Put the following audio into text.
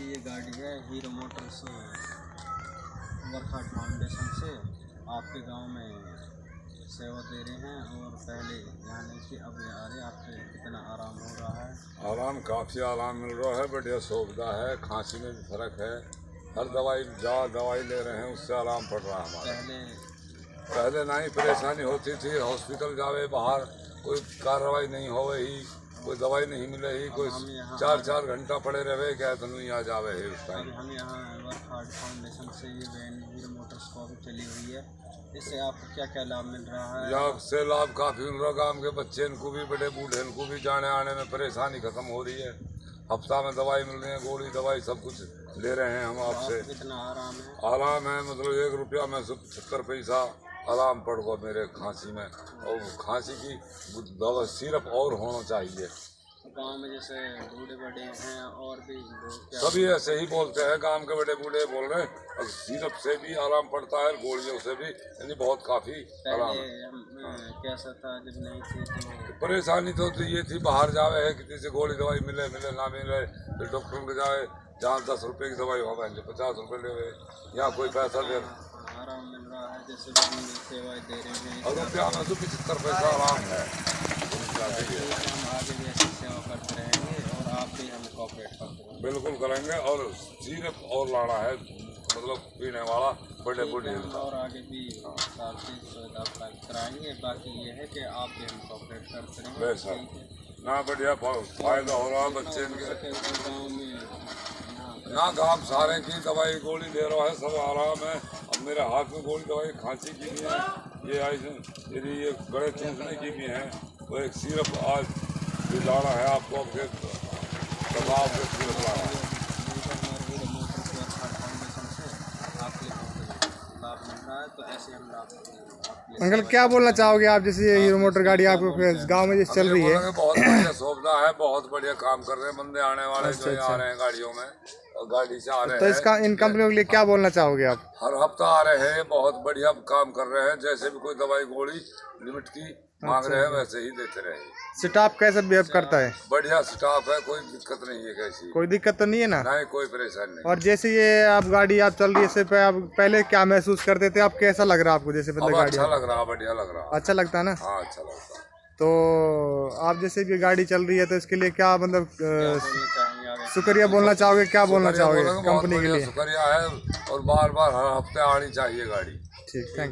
ये गाड़ी है हीरो मोटर्स वर्कहार्ट फाउंडेशन से आपके गांव में सेवा दे रहे हैं। और पहले यहाँ नहीं थी, अब ये आ रहे। आपको कितना आराम हो रहा है? आराम, काफ़ी आराम मिल रहा है। बढ़िया सुविधा है, खांसी में भी फर्क है। हर दवाई ले रहे हैं, उससे आराम पड़ रहा है हमारा। पहले नहीं परेशानी होती थी, हॉस्पिटल जावे बाहर कोई कार्रवाई नहीं होवे ही, कोई दवाई नहीं मिले ही, कोई 4-4 घंटा पड़े रहे क्या तो नहीं आ जावे है उस टाइम। हम यहाँ वर्कहार्ट फाउंडेशन से ये वैन हीरो मोटर्स को भी चली हुई है, इससे आपको क्या क्या लाभ मिल रहा है? यहाँ से लाभ काफ़ी मिल रहा है। गाँव के बच्चे इनको भी, बड़े बूढ़े इनको भी जाने आने में परेशानी खत्म हो रही है। हफ्ता में दवाई मिल रही है, गोली दवाई सब कुछ ले रहे हैं हम आपसे। कितना आराम है? आराम है, मतलब 1 रुपया में 70 पैसा आराम पड़ गया मेरे खांसी में। और खांसी की दवा सिर्फ और होना चाहिए। गांव में जैसे बूढ़े बड़े हैं और भी लोग सभी ऐसे ही बोलते हैं, गांव के बड़े बूढ़े बोल रहे हैं। और सिरप से भी आराम पड़ता है, गोलियों से भी, यानी बहुत काफ़ी आराम है। कैसा था जब नहीं थी तो? परेशानी तो ये थी, बाहर जावे है किसी से गोली दवाई मिले ना मिले, फिर डॉक्टर के जाए जहाँ 10 रुपये की दवाई हो गई 50 रुपये ले, यहाँ कोई पैसा दे। आराम मिल रहा है, जैसे भी सेवाएं दे रहे हैं। और रुपया में तो 75 पैसा आराम है। हम आगे भी ऐसी सेवा करते रहेंगे और आप भी हमें कोऑपरेट करते रहेंगे। बिल्कुल करेंगे। और सिर्फ और लाना है, मतलब पीने वाला बड़े बूढ़े और आगे भी काफ़ी सुविधा प्राप्त कराएंगे। बाकी ये है कि आप भी हम कोऑपरेट करते रहेंगे ना। बढ़िया फायदा हो रहा है बच्चे इनके। गाँव में ना गाँव सारे की दवाई गोली दे रहा है, सब आराम है। अब मेरे हाथ में गोली दवाई खांसी की भी है, ये यदि ये गले चूसने की भी है। वो एक सिरप आज भी लाना है आपको, फिर तालाब से सिरप लाना है। तो ऐसे हम अंकल क्या बोलना चाहोगे आप, जैसे ये हीरो मोटर गाड़ी आपको गांव में जैसे चल रही है? बहुत बढ़िया सुविधा है, बहुत बढ़िया काम कर रहे हैं बंदे आने वाले जो आ रहे हैं गाड़ियों में और गाड़ी से आ रहे हैं। तो इसका इन कंपनियों के लिए क्या बोलना चाहोगे आप? हर हफ्ता आ रहे हैं, बहुत बढ़िया काम कर रहे हैं। जैसे भी कोई दवाई गोली लिमिट की मांग रहे हैं वैसे ही देते रहे। स्टाफ कैसे बिहेव करता है? बढ़िया स्टाफ है, कोई दिक्कत नहीं है। कैसी कोई दिक्कत तो नहीं है ना? नहीं, कोई परेशानी नहीं। और जैसे ये आप गाड़ी आप चल रही है, इससे आप पहले क्या महसूस करते थे, अब कैसा लग रहा है आपको? जैसे अब गाड़ी अच्छा लग रहा, बढ़िया लग रहा। अच्छा लगता है ना? हाँ, अच्छा लगता है। तो आप जैसे भी गाड़ी चल रही है तो इसके लिए क्या मतलब शुक्रिया बोलना चाहोगे? क्या बोलना चाहोगे कंपनी के लिए? शुक्रिया है, और बार बार हर हफ्ते आनी चाहिए गाड़ी। ठीक, थैंक यू।